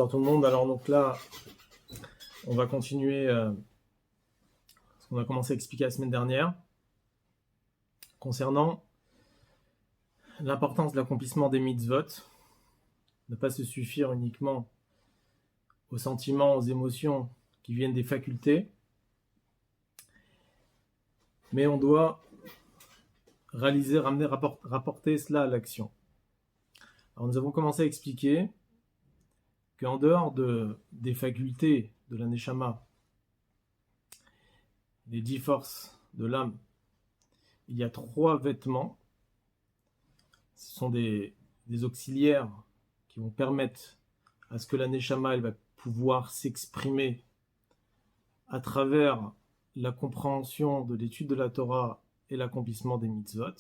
Bonsoir tout le monde. Alors donc là, on va continuer ce qu'on a commencé à expliquer la semaine dernière concernant l'importance de l'accomplissement des mitzvot, ne pas se suffire uniquement aux sentiments, aux émotions qui viennent des facultés, mais on doit rapporter cela à l'action. Alors nous avons commencé à expliquer qu'en dehors des facultés de la Neshama, des 10 forces de l'âme, il y a 3 vêtements. Ce sont des auxiliaires qui vont permettre à ce que la Neshama elle va pouvoir s'exprimer à travers la compréhension de l'étude de la Torah et l'accomplissement des mitzvot.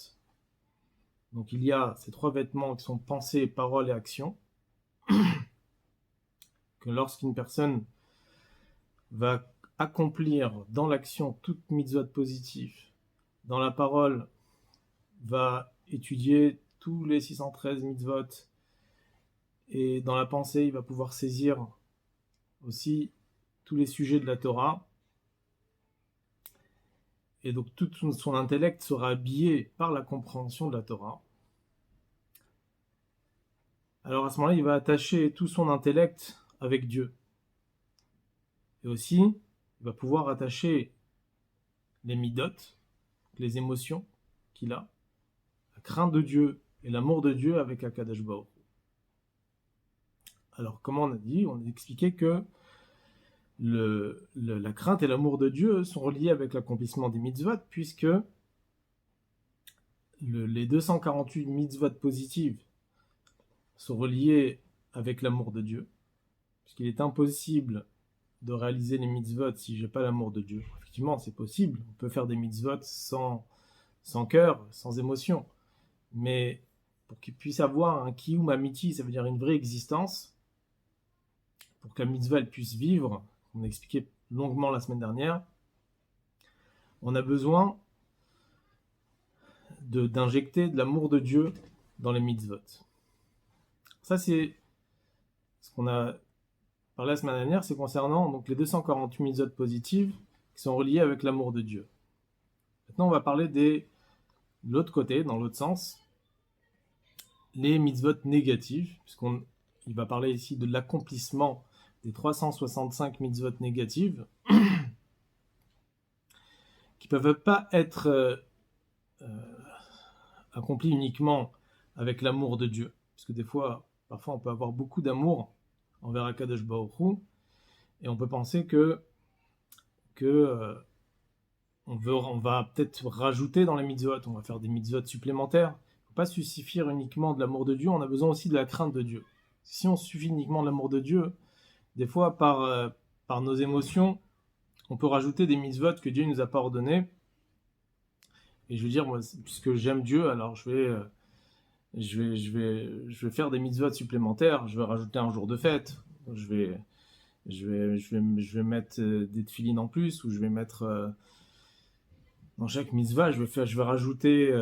Donc il y a ces 3 vêtements qui sont pensée, parole et action, que lorsqu'une personne va accomplir dans l'action toute mitzvot positive, dans la parole va étudier tous les 613 mitzvot, et dans la pensée il va pouvoir saisir aussi tous les sujets de la Torah, et donc tout son intellect sera habillé par la compréhension de la Torah. Alors à ce moment-là, il va attacher tout son intellect avec Dieu. Et aussi, il va pouvoir attacher les midot, les émotions qu'il a, la crainte de Dieu et l'amour de Dieu avec Akadosh Baruch Hu. Alors, comment on a dit? On a expliqué que la crainte et l'amour de Dieu sont reliés avec l'accomplissement des mitzvot, puisque les 248 mitzvot positives sont reliées avec l'amour de Dieu, puisqu'il est impossible de réaliser les mitzvot si j'ai pas l'amour de Dieu. Effectivement, c'est possible, on peut faire des mitzvot sans cœur, sans émotion, mais pour qu'il puisse avoir un kiyum amiti, ça veut dire une vraie existence, pour que la mitzvah elle puisse vivre, on a expliqué longuement la semaine dernière, on a besoin d'injecter de l'amour de Dieu dans les mitzvot. Ça, c'est ce qu'on a parlé la semaine dernière, c'est concernant donc, les 248 mitzvot positives qui sont reliées avec l'amour de Dieu. Maintenant, on va parler de l'autre côté, dans l'autre sens, les mitzvot négatives, puisqu'il va parler ici de l'accomplissement des 365 mitzvot négatives, qui ne peuvent pas être accomplies uniquement avec l'amour de Dieu, parce que parfois on peut avoir beaucoup d'amour envers Akadosh Baruch Hu, et on peut penser que on va peut-être rajouter dans les mitzvot, on va faire des mitzvot supplémentaires. Il ne faut pas se suffire uniquement de l'amour de Dieu, on a besoin aussi de la crainte de Dieu. Si on se suffit uniquement de l'amour de Dieu, des fois par nos émotions, on peut rajouter des mitzvot que Dieu nous a pas ordonnées. Et je veux dire, moi, puisque j'aime Dieu, alors je vais faire des mitzvot supplémentaires. Je vais rajouter un jour de fête. Je vais mettre des tefilines en plus, ou je vais mettre dans chaque mitzvah, je vais rajouter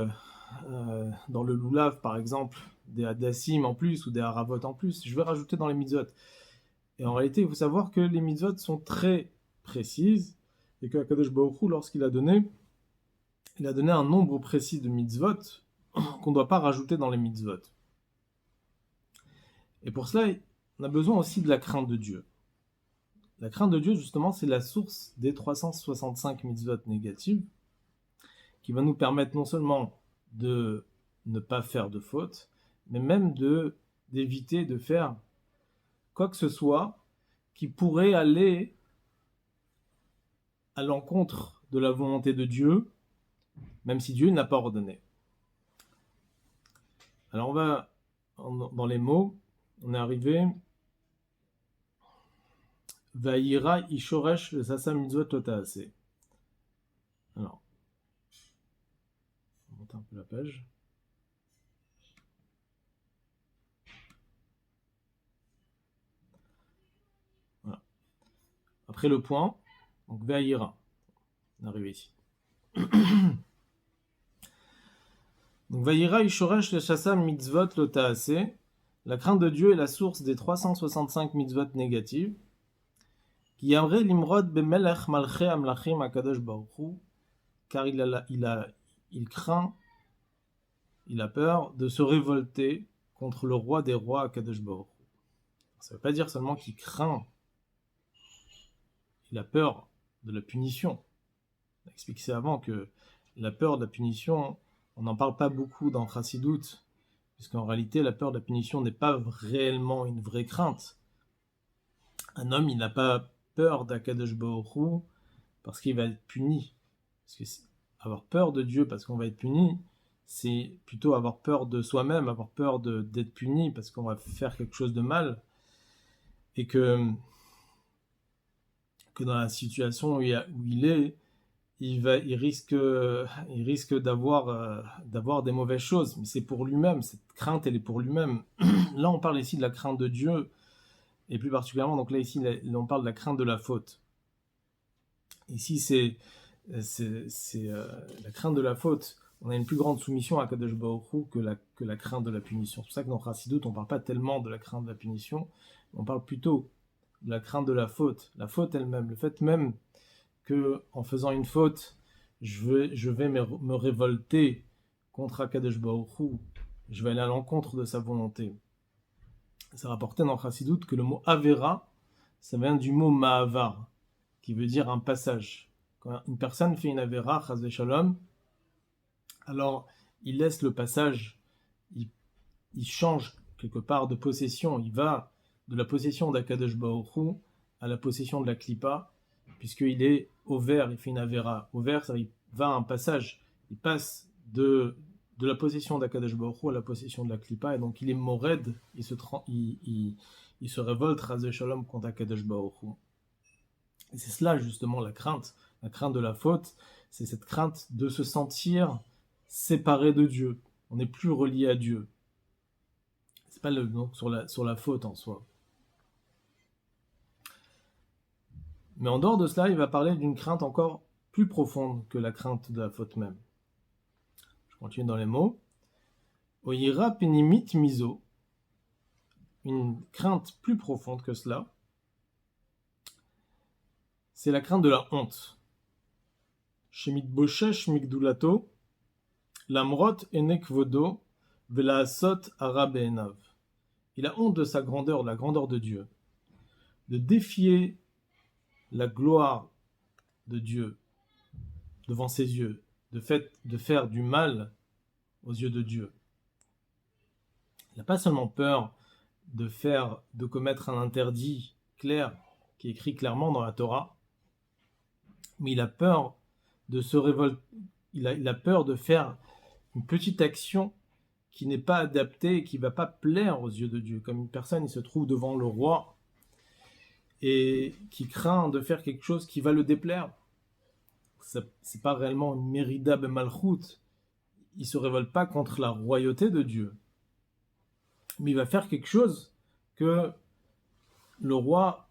dans le lulav par exemple des hadassim en plus ou des haravot en plus. Je vais rajouter dans les mitzvot. Et en réalité, il faut savoir que les mitzvot sont très précises et que Akadosh Baruch Hu, lorsqu'il a donné, il a donné un nombre précis de mitzvot qu'on ne doit pas rajouter dans les mitzvot. Et pour cela, on a besoin aussi de la crainte de Dieu. La crainte de Dieu, justement, c'est la source des 365 mitzvot négatives qui va nous permettre non seulement de ne pas faire de fautes, mais même d'éviter de faire quoi que ce soit qui pourrait aller à l'encontre de la volonté de Dieu, même si Dieu n'a pas ordonné. Alors on va, dans les mots, on est arrivé Va'ira ishoresh le sasa mitzvot lotaase. Alors, on va monter un peu la page. Voilà. Après le point, donc Va'ira, on est arrivé ici. Donc Va'ira ishoresh le sasa mitzvot lotaase. La crainte de Dieu est la source des 365 mitzvot négatives. Qui yamre limrod bemelech malche amlachim akadosh baruch hu, car il craint, il a peur de se révolter contre le roi des rois Akadosh Baruch Hu. Ça ne veut pas dire seulement qu'il craint, il a peur de la punition. On a expliqué avant que la peur de la punition, on n'en parle pas beaucoup dans Chassidut, puisqu'en réalité la peur de la punition n'est pas réellement une vraie crainte. Un homme, il n'a pas peur d'Akadosh Baruch Hu parce qu'il va être puni. Parce que avoir peur de Dieu parce qu'on va être puni, c'est plutôt avoir peur de soi-même, avoir peur d'être puni parce qu'on va faire quelque chose de mal, et que dans la situation où il est, il risque d'avoir des mauvaises choses, mais c'est pour lui-même, cette crainte elle est pour lui-même. Là on parle ici de la crainte de Dieu, et plus particulièrement, donc là ici on parle de la crainte de la faute. Ici c'est la crainte de la faute. On a une plus grande soumission à Kadosh Baruch Hu que la crainte de la punition. C'est pour ça que dans Chassidut, on ne parle pas tellement de la crainte de la punition, on parle plutôt de la crainte de la faute elle-même, le fait même que en faisant une faute, je vais me révolter contre Kadosh Baruch Hu, je vais aller à l'encontre de sa volonté. C'est rapporté dans Chassidut que le mot Avera, ça vient du mot Ma'avar, qui veut dire un passage. Quand une personne fait une Avera, Chas v'Shalom, alors il laisse le passage, il change quelque part de possession, il va de la possession d'Akadosh Baruch Hu à la possession de la Klippa, puisqu'il est au vert, il fait une Avera. Au vert, il va à un passage, il passe de la possession d'Akadosh Baruch Hu à la possession de la Klippa, et donc il est mored, il se révolte, Chas v'Shalom, contre Akadosh Baruch Hu. Et c'est cela justement la crainte de la faute, c'est cette crainte de se sentir séparé de Dieu. On n'est plus relié à Dieu. C'est pas donc sur la faute en soi. Mais en dehors de cela, il va parler d'une crainte encore plus profonde que la crainte de la faute même. Je continue dans les mots. Oyira penimit miso. Une crainte plus profonde que cela, c'est la crainte de la honte. Shemit boshesh migdulato. Lamrot enek vodo velaasot ara be'enav. Il a honte de sa grandeur, de la grandeur de Dieu, de défier la gloire de Dieu devant ses yeux, de faire du mal aux yeux de Dieu. Il n'a pas seulement peur de commettre un interdit clair qui est écrit clairement dans la Torah, mais il a peur de se révolter, il a peur de faire une petite action qui n'est pas adaptée et qui ne va pas plaire aux yeux de Dieu. Comme une personne, il se trouve devant le roi et qui craint de faire quelque chose qui va le déplaire. C'est pas réellement une mérida bemalchut. Il ne se révolte pas contre la royauté de Dieu. Mais il va faire quelque chose que le roi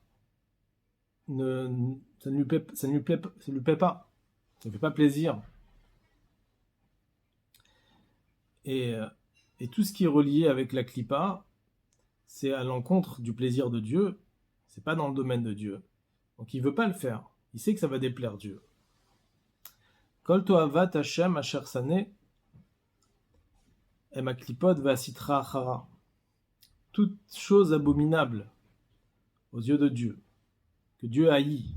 ça ne lui plaît pas. Ça ne lui fait pas plaisir. Et tout ce qui est relié avec la Klippa, c'est à l'encontre du plaisir de Dieu, c'est pas dans le domaine de Dieu. Donc il veut pas le faire. Il sait que ça va déplaire Dieu. Kol toavat Hashem asher saneh em haklipot ve'asitra achara. Toute chose abominable aux yeux de Dieu, que Dieu haït,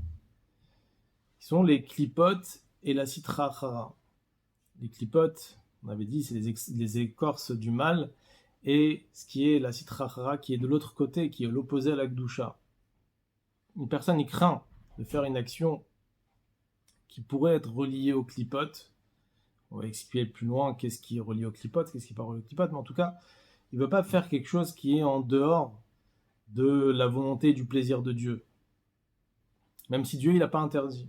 qui sont les klipot et la sitra achara. Les klipot, on avait dit, c'est les écorces du mal, et ce qui est la sitra achara, qui est de l'autre côté, qui est l'opposé à la kedusha. Une personne y craint de faire une action qui pourrait être reliée au klipot. On va expliquer plus loin qu'est-ce qui est relié au klipot, qu'est-ce qui n'est pas relié au klipot, mais en tout cas, il ne veut pas faire quelque chose qui est en dehors de la volonté et du plaisir de Dieu. Même si Dieu, il n'a pas interdit.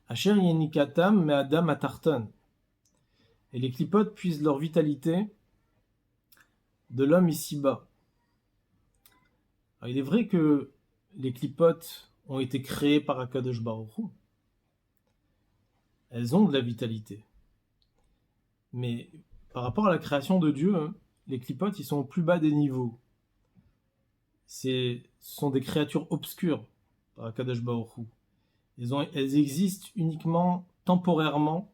Asher yenikatam me adam atarton. Et les klipot puisent leur vitalité de l'homme ici-bas. Alors, il est vrai que les klipot ont été créées par Akadosh Baruch Hu. Elles ont de la vitalité. Mais par rapport à la création de Dieu, les clipotes, ils sont au plus bas des niveaux. Ce sont des créatures obscures par Akadosh Baruch Hu. Elles existent uniquement temporairement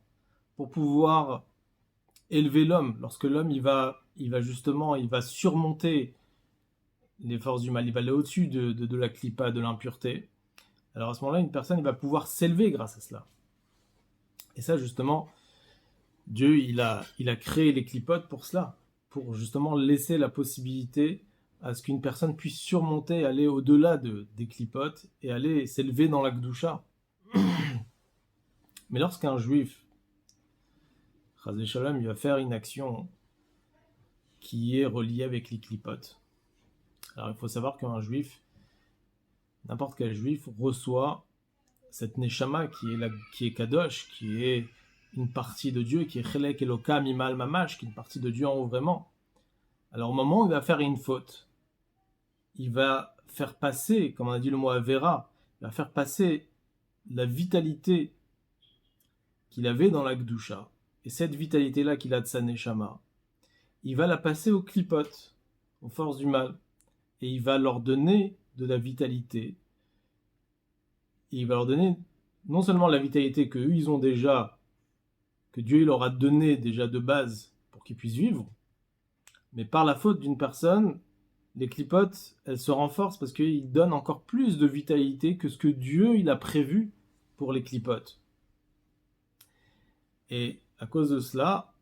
pour pouvoir élever l'homme. Lorsque l'homme il va surmonter les forces du mal, il va aller au-dessus de la clipa, de l'impureté. Alors à ce moment-là, une personne il va pouvoir s'élever grâce à cela. Et ça justement, Dieu il a créé les clipotes pour cela, pour justement laisser la possibilité à ce qu'une personne puisse surmonter, aller au-delà des clipotes et aller s'élever dans la Gdusha. Mais lorsqu'un juif, Chazé Shalom, il va faire une action qui est reliée avec les clipotes. Alors il faut savoir qu'un juif, n'importe quel juif, reçoit cette neshama qui est kadosh, qui est une partie de Dieu, qui est chelek elokam imal mamash, qui est une partie de Dieu en haut vraiment. Alors au moment où il va faire une faute, il va faire passer, comme on a dit le mot avera, il va faire passer la vitalité qu'il avait dans la Gdusha, et cette vitalité-là qu'il a de sa neshama, il va la passer aux clipotes, aux forces du mal, et il va leur donner de la vitalité. Et il va leur donner non seulement la vitalité qu'eux ils ont déjà, que Dieu il leur a donné déjà de base pour qu'ils puissent vivre, mais par la faute d'une personne, les clipotes, elles se renforcent parce qu'ils donnent encore plus de vitalité que ce que Dieu il a prévu pour les clipotes. Et à cause de cela,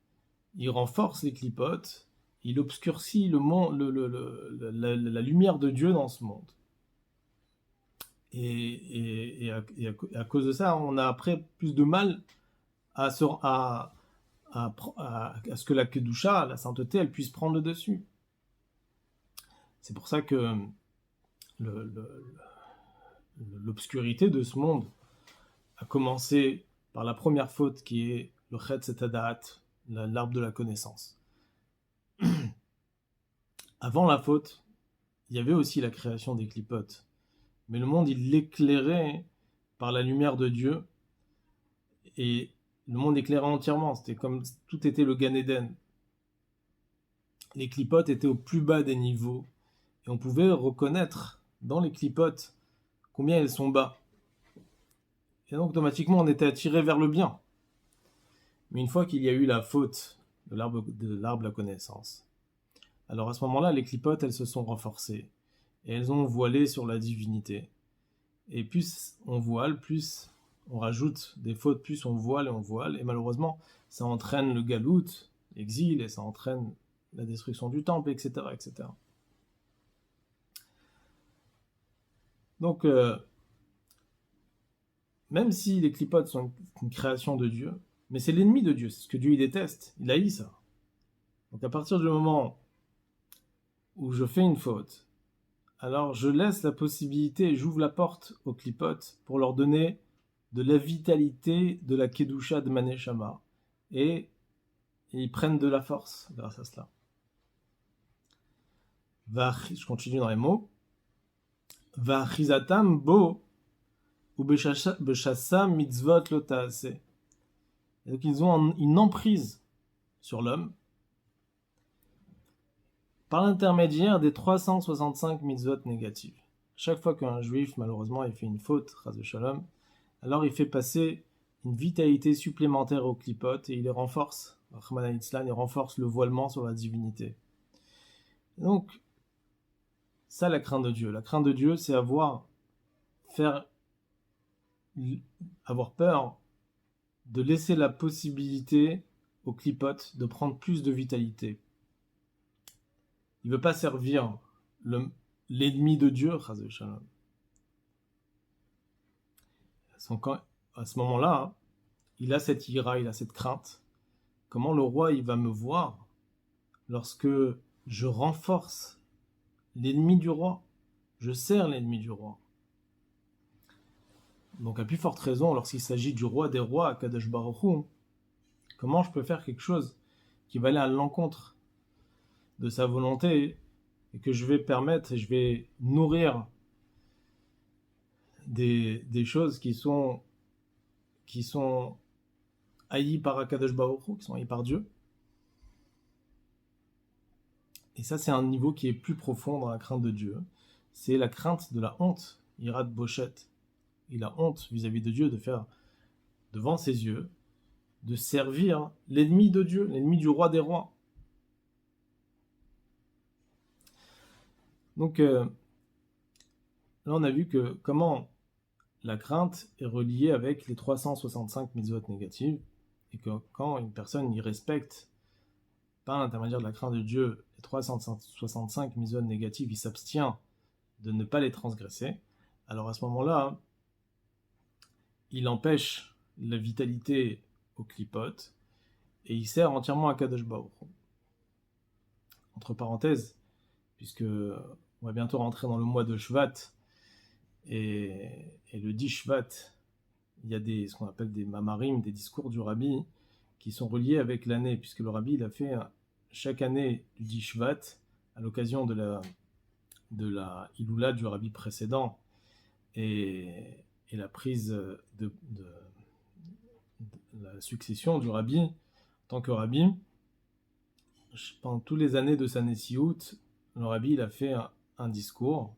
il renforce les clipotes, il obscurcit le monde, la lumière de Dieu dans ce monde. Et à cause de ça, on a après plus de mal à ce que la Kedusha, la sainteté, elle puisse prendre le dessus. C'est pour ça que l'obscurité de ce monde a commencé par la première faute qui est le Chetz et Hadat, l'arbre de la connaissance. Avant la faute, il y avait aussi la création des clipotes. Mais le monde, il l'éclairait par la lumière de Dieu. Et le monde éclairait entièrement. C'était comme tout était le Gan Eden. Les clipotes étaient au plus bas des niveaux. Et on pouvait reconnaître dans les clipotes combien elles sont bas. Et donc automatiquement, on était attiré vers le bien. Mais une fois qu'il y a eu la faute de l'arbre de la connaissance, alors à ce moment-là, les clipotes, elles se sont renforcées. Et elles ont voilé sur la divinité. Et plus on voile, plus on rajoute des fautes, plus on voile. Et malheureusement, ça entraîne le galout, l'exil, et ça entraîne la destruction du temple, etc. etc. Donc, même si les clipotes sont une création de Dieu, mais c'est l'ennemi de Dieu, c'est ce que Dieu il déteste, il haït ça. Donc à partir du moment où je fais une faute, alors je laisse la possibilité, j'ouvre la porte aux clipotes pour leur donner de la vitalité de la Kedusha de Maneshama. Et ils prennent de la force grâce à cela. Je continue dans les mots. Vachizatam bo ou beshassa mitzvot lo taase. Donc ils ont une emprise sur l'homme par l'intermédiaire des 365 mitzvot négatives. Chaque fois qu'un juif, malheureusement, il fait une faute, chas v'shalom, alors il fait passer une vitalité supplémentaire aux clipotes et il les renforce. Rahman al-Islam, il renforce le voilement sur la divinité. Et donc, ça, la crainte de Dieu. La crainte de Dieu, c'est avoir peur de laisser la possibilité aux clipotes de prendre plus de vitalité. Il ne veut pas servir l'ennemi de Dieu, chas v'shalom. À ce moment-là, il a cette ira, il a cette crainte. Comment le roi il va me voir lorsque je renforce l'ennemi du roi, je sers l'ennemi du roi. Donc à plus forte raison, lorsqu'il s'agit du roi des rois, Kadosh Baruch Hu, comment je peux faire quelque chose qui va aller à l'encontre de sa volonté et que je vais permettre et je vais nourrir des choses qui sont haïes par Kadosh Baruch Hu, qui sont haïes par Dieu. Et ça, c'est un niveau qui est plus profond dans la crainte de Dieu. C'est la crainte de la honte, Hirat Boshet. Il a honte vis-à-vis de Dieu de faire devant ses yeux, de servir l'ennemi de Dieu, l'ennemi du roi des rois. Donc là, on a vu que comment la crainte est reliée avec les 365 mitzvot négatives, et que quand une personne y respecte, par l'intermédiaire de la crainte de Dieu, les 365 mitzvot négatives, il s'abstient de ne pas les transgresser, alors à ce moment-là, il empêche la vitalité au clipote, et il sert entièrement à Kadosh Baruch Hu. Entre parenthèses, puisque on va bientôt rentrer dans le mois de Shvat, et le 10 Shvat, il y a ce qu'on appelle des mamarim, des discours du Rabbi, qui sont reliés avec l'année, puisque le Rabbi il a fait chaque année du 10 Shvat, à l'occasion de la Iloula du Rabbi précédent, et la prise de la succession du Rabbi, en tant que Rabbi, pendant toutes les années de sa Nessiout, le Rabbi il a fait un discours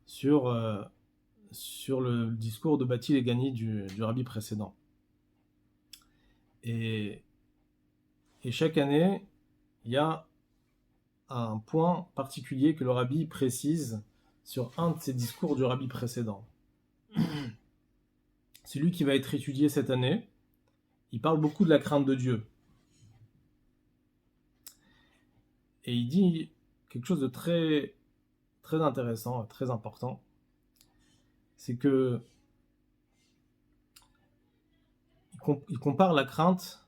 sur le discours de Bati Legani du Rabbi précédent. Et chaque année, il y a un point particulier que le Rabbi précise sur un de ces discours du Rabbi précédent. C'est lui qui va être étudié cette année. Il parle beaucoup de la crainte de Dieu. Et il dit quelque chose de très, très intéressant, très important. C'est que il compare la crainte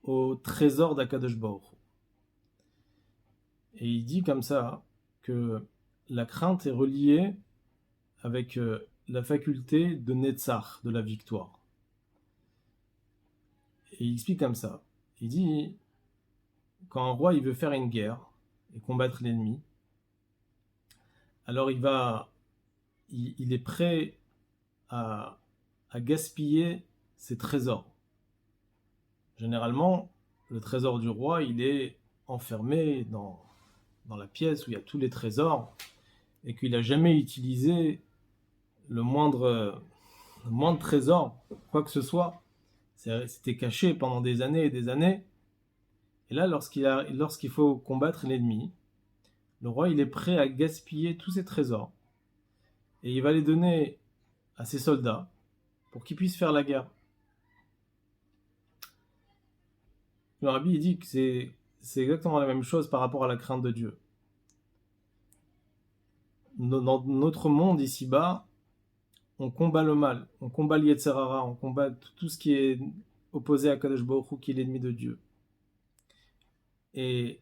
au trésor d'Akadosh Baruch Hu. Et il dit comme ça que la crainte est reliée avec la faculté de Netzach, de la victoire. Et il explique comme ça. Il dit, quand un roi il veut faire une guerre et combattre l'ennemi, alors il est prêt à gaspiller ses trésors. Généralement, le trésor du roi, il est enfermé dans la pièce où il y a tous les trésors et qu'il n'a jamais utilisé le moindre trésor, quoi que ce soit. C'était caché pendant des années et des années. Et là, lorsqu'il faut combattre l'ennemi, le roi, il est prêt à gaspiller tous ses trésors et il va les donner à ses soldats pour qu'ils puissent faire la guerre. Le Rabbi il dit que c'est exactement la même chose par rapport à la crainte de Dieu. Dans notre monde ici-bas, on combat le mal, on combat l'Yetzerara, on combat tout ce qui est opposé à Kadosh Baruch Hu, qui est l'ennemi de Dieu. Et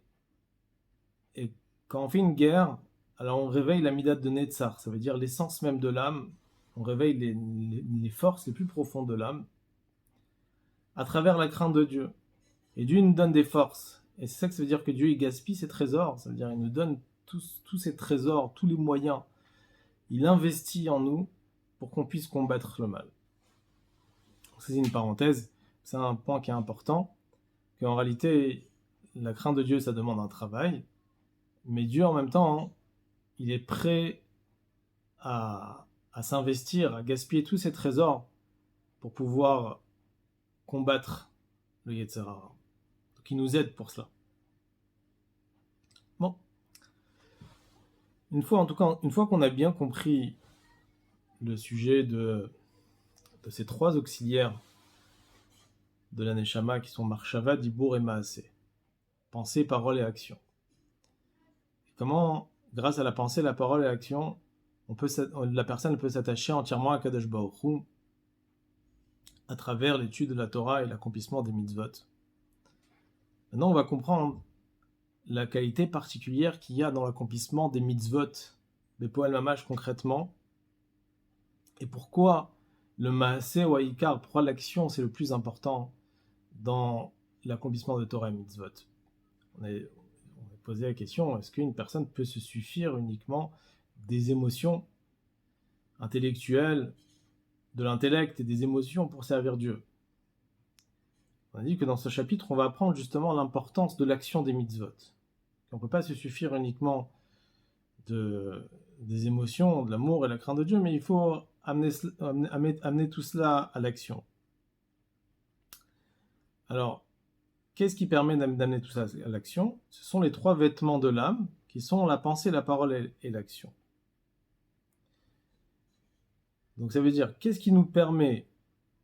quand on fait une guerre, alors on réveille la midate de Netzar, ça veut dire l'essence même de l'âme, on réveille les forces les plus profondes de l'âme à travers la crainte de Dieu. Et Dieu nous donne des forces. Et c'est ça que ça veut dire que Dieu il gaspille ses trésors, ça veut dire qu'il nous donne tous ses trésors, tous les moyens. Il investit en nous pour qu'on puisse combattre le mal. C'est une parenthèse, c'est un point qui est important, qu'en réalité, la crainte de Dieu, ça demande un travail, mais Dieu, en même temps, il est prêt à s'investir, à gaspiller tous ses trésors pour pouvoir combattre le Yetzirah. Donc, il nous aide pour cela. Bon. Une fois qu'on a bien compris le sujet de ces trois auxiliaires de la Neshama qui sont Marshava, Dibour et Maaseh. Pensée, parole et action. Comment, grâce à la pensée, la parole et l'action, la personne peut s'attacher entièrement à Kadosh Baruch Hu à travers l'étude de la Torah et l'accomplissement des mitzvot. Maintenant, on va comprendre la qualité particulière qu'il y a dans l'accomplissement des mitzvot, des poèmes mamash concrètement, et pourquoi le Maaseh ou Aïkar, pourquoi l'action c'est le plus important dans l'accomplissement de Torah et mitzvot. On a posé la question, est-ce qu'une personne peut se suffire uniquement des émotions intellectuelles, de l'intellect et des émotions pour servir Dieu? On a dit que dans ce chapitre, on va apprendre justement l'importance de l'action des mitzvot. On ne peut pas se suffire uniquement des émotions, de l'amour et de la crainte de Dieu, mais il faut amener tout cela à l'action. Alors, qu'est-ce qui permet d'amener tout ça à l'action? Ce sont les 3 vêtements de l'âme, qui sont la pensée, la parole et l'action. Donc ça veut dire, qu'est-ce qui nous permet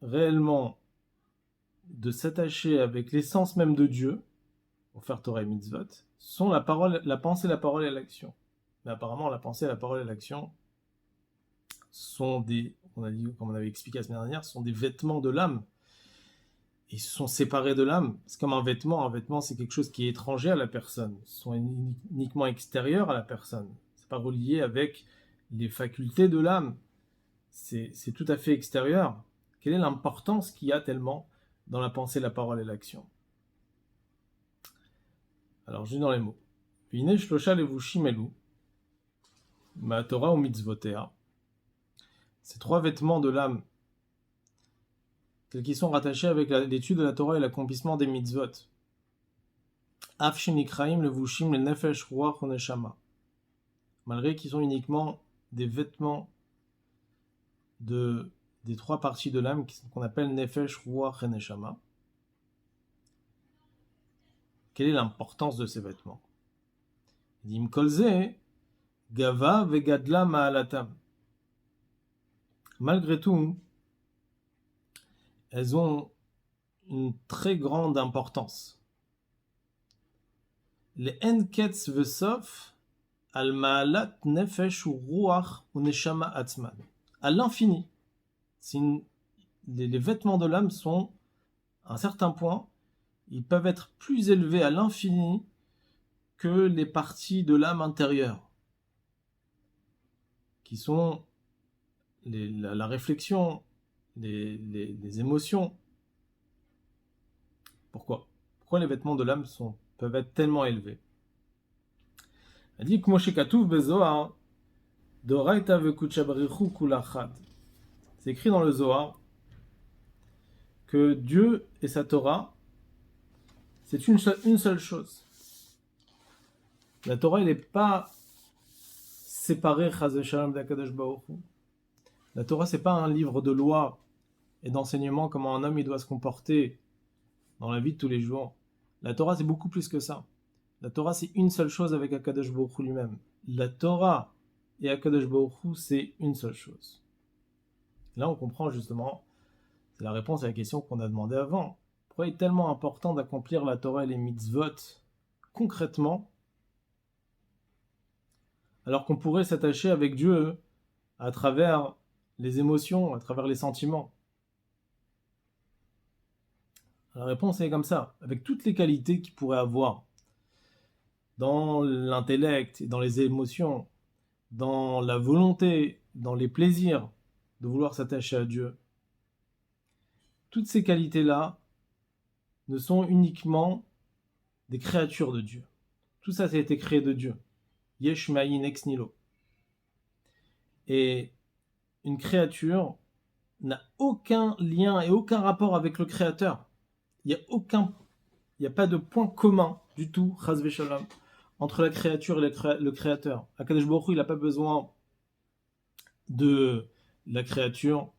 réellement de s'attacher avec l'essence même de Dieu, pour faire Torah et Mitzvot, sont la pensée, la parole et l'action. Mais apparemment, la pensée, la parole et l'action sont on a dit, comme on avait expliqué la semaine dernière, sont des vêtements de l'âme. Ils sont séparés de l'âme. C'est comme un vêtement. Un vêtement, c'est quelque chose qui est étranger à la personne. Ils sont uniquement extérieurs à la personne. C'est pas relié avec les facultés de l'âme. C'est tout à fait extérieur. Quelle est l'importance qu'il y a tellement dans la pensée, la parole et l'action? Alors, je dis dans les mots. Vine shlosha levushim elu, ma Torah ou mitzvotea. Ces 3 vêtements de l'âme, tels qu'ils sont rattachés avec l'étude de la Torah et l'accomplissement des mitzvot. Af shenikraim levushim le nefesh ruach neshama. Malgré qu'ils sont uniquement des vêtements des 3 parties de l'âme qu'on appelle nefesh ruach neshama. Quelle est l'importance de ces vêtements? Dim kolze gava vegadla ma'alatam. Malgré tout, elles ont une très grande importance. Les enketz vesof al ma'alat nefesh ou ruach ou neshama atzman. À l'infini. Les vêtements de l'âme sont, à un certain point, ils peuvent être plus élevés à l'infini que les parties de l'âme intérieure, qui sont la réflexion, les émotions. Pourquoi les vêtements de l'âme peuvent être tellement élevés? Elle dit que Moshe Katuv bezohar doraita vekucha barichu kulachad. C'est écrit dans le Zohar que Dieu et sa Torah, c'est une seule chose. La Torah, elle n'est pas séparée chas v'shalom d'Akadosh Baruch Hu. La Torah, c'est pas un livre de loi et d'enseignement comment un homme il doit se comporter dans la vie de tous les jours. La Torah, c'est beaucoup plus que ça. La Torah, c'est une seule chose avec Akadosh Baruch Hu lui-même. La Torah et Akadosh Baruch Hu, c'est une seule chose. Là, on comprend justement, c'est la réponse à la question qu'on a demandé avant. Pourquoi il est tellement important d'accomplir la Torah et les mitzvot concrètement, alors qu'on pourrait s'attacher avec Dieu à travers les émotions, à travers les sentiments? La réponse est comme ça, avec toutes les qualités qu'il pourrait avoir dans l'intellect, dans les émotions, dans la volonté, dans les plaisirs de vouloir s'attacher à Dieu. Toutes ces qualités-là ne sont uniquement des créatures de Dieu. Tout ça, ça a été créé de Dieu. Yesh ma'in ex nihilo. Et une créature n'a aucun lien et aucun rapport avec le Créateur. Il n'y a pas de point commun du tout, chas v'shalom, entre la créature et le Créateur. Akadosh Baruch Hu, il n'a pas besoin de la créature,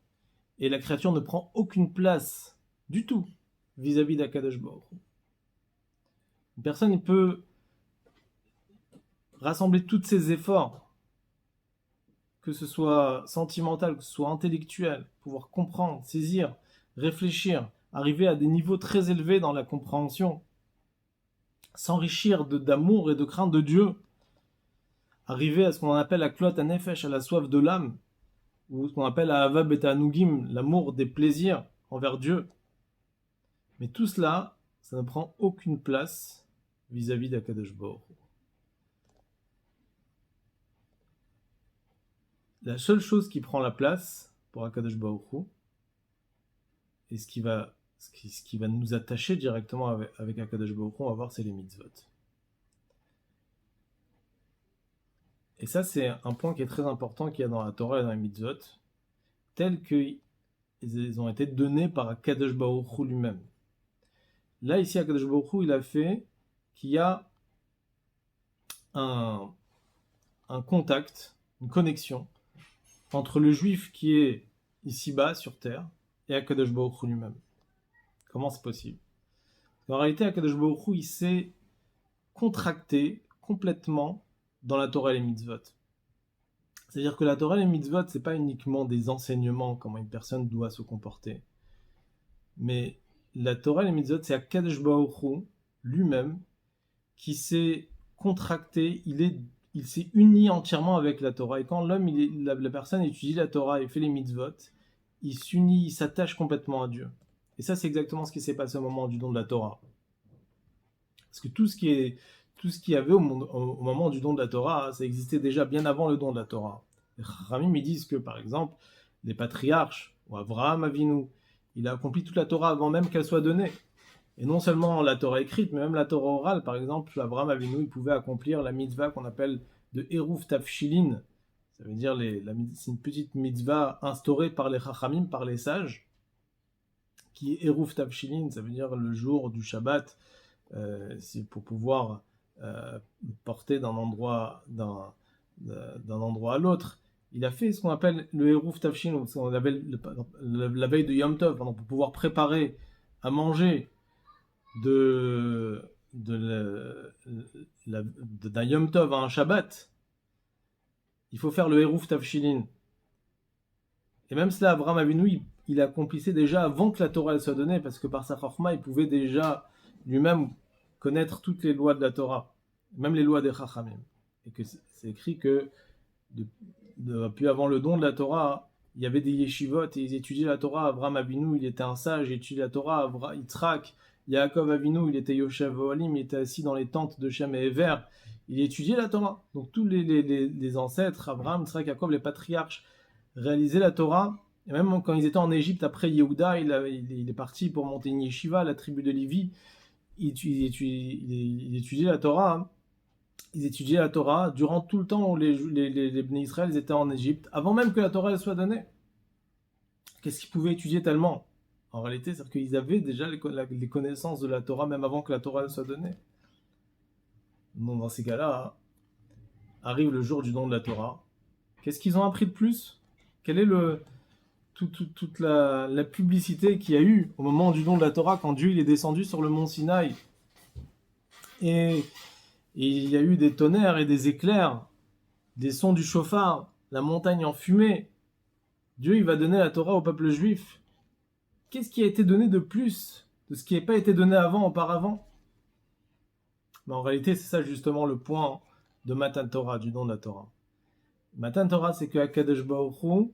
et la créature ne prend aucune place du tout vis-à-vis d'Akadosh Baruch Hu. Une personne peut rassembler tous ses efforts, que ce soit sentimental, que ce soit intellectuel, pouvoir comprendre, saisir, réfléchir, arriver à des niveaux très élevés dans la compréhension, s'enrichir d'amour et de crainte de Dieu, arriver à ce qu'on appelle la klot hanefesh, à la soif de l'âme, ou ce qu'on appelle la hava betanugim, l'amour des plaisirs envers Dieu. Mais tout cela, ça ne prend aucune place vis-à-vis d'Akadosh Baruch Hu. La seule chose qui prend la place pour Akadosh Baruch Hu, et ce qui va nous attacher directement avec Akadosh Baruch Hu, on va voir, c'est les mitzvot. Et ça, c'est un point qui est très important qu'il y a dans la Torah et dans les mitzvot, tels qu'ils ont été donnés par Akadosh Baruch Hu lui-même. Là, ici, Akadosh Baruch Hu, il a fait qu'il y a un, un contact, une connexion entre le juif qui est ici-bas sur terre et Akadosh Baruch Hu lui-même. Comment c'est possible? En réalité, Akadosh Baruch Hu, il s'est contracté complètement dans la Torah et les mitzvot. C'est-à-dire que la Torah et les mitzvot, c'est pas uniquement des enseignements, comment une personne doit se comporter. Mais la Torah et les mitzvot, c'est Akadosh Baruch Hu lui-même qui s'est contracté, il s'est uni entièrement avec la Torah. Et quand la personne étudie la Torah et fait les mitzvot, il s'unit, il s'attache complètement à Dieu. Et ça, c'est exactement ce qui s'est passé au moment du don de la Torah. Parce que tout ce qu'il y avait au moment du don de la Torah, ça existait déjà bien avant le don de la Torah. Les Chachamim, ils disent que, par exemple, les patriarches, ou Avraham Avinu, il a accompli toute la Torah avant même qu'elle soit donnée. Et non seulement la Torah écrite, mais même la Torah orale. Par exemple, Avraham Avinu, il pouvait accomplir la mitzvah qu'on appelle de Eruv Tafshilin. Ça veut dire, c'est une petite mitzvah instaurée par les Chachamim, par les sages, qui est Eruv Tafshilin, ça veut dire le jour du Shabbat, c'est pour pouvoir porter d'un endroit à l'autre. Il a fait ce qu'on appelle le Eruv Tafshilin, on appelle la veille de Yom Tov, pour pouvoir préparer à manger d'un Yom Tov à un Shabbat. Il faut faire le Eruv Tafshilin. Et même cela, Avraham Avinu, il accomplissait déjà avant que la Torah elle soit donnée, parce que par sa chorma, il pouvait déjà lui-même connaître toutes les lois de la Torah, même les lois des Chachamim. Et que c'est écrit que depuis avant le don de la Torah, il y avait des yeshivot et ils étudiaient la Torah. Avraham Avinu, il était un sage, il étudiait la Torah. Yitzhak, Yaakov Avinu, il était Yoshev Ohalim, il était assis dans les tentes de Shem et Ever. Il étudiait la Torah. Donc tous les ancêtres, Abraham, Yitzhak, Yaakov, les patriarches, réalisaient la Torah. Et même quand ils étaient en Égypte, après Yehuda, il est parti pour monter une yeshiva, la tribu de Lévi. Il étudiait la Torah. Ils étudiaient la Torah durant tout le temps où les Bnei Israël étaient en Égypte, avant même que la Torah elle soit donnée. Qu'est-ce qu'ils pouvaient étudier tellement? En réalité, c'est qu'ils avaient déjà les connaissances de la Torah même avant que la Torah elle soit donnée. Donc dans ces cas-là, arrive le jour du don de la Torah. Qu'est-ce qu'ils ont appris de plus? Quelle est toute la publicité qu'il y a eu au moment du don de la Torah quand Dieu il est descendu sur le mont Sinaï et il y a eu des tonnerres et des éclairs, des sons du chauffard, la montagne en fumée. Dieu il va donner la Torah au peuple juif. Qu'est-ce qui a été donné de plus de ce qui n'a pas été donné auparavant? Mais en réalité, c'est ça justement le point de Matan Torah, du don de la Torah. Matan Torah, c'est que Akadosh Baruch Hu,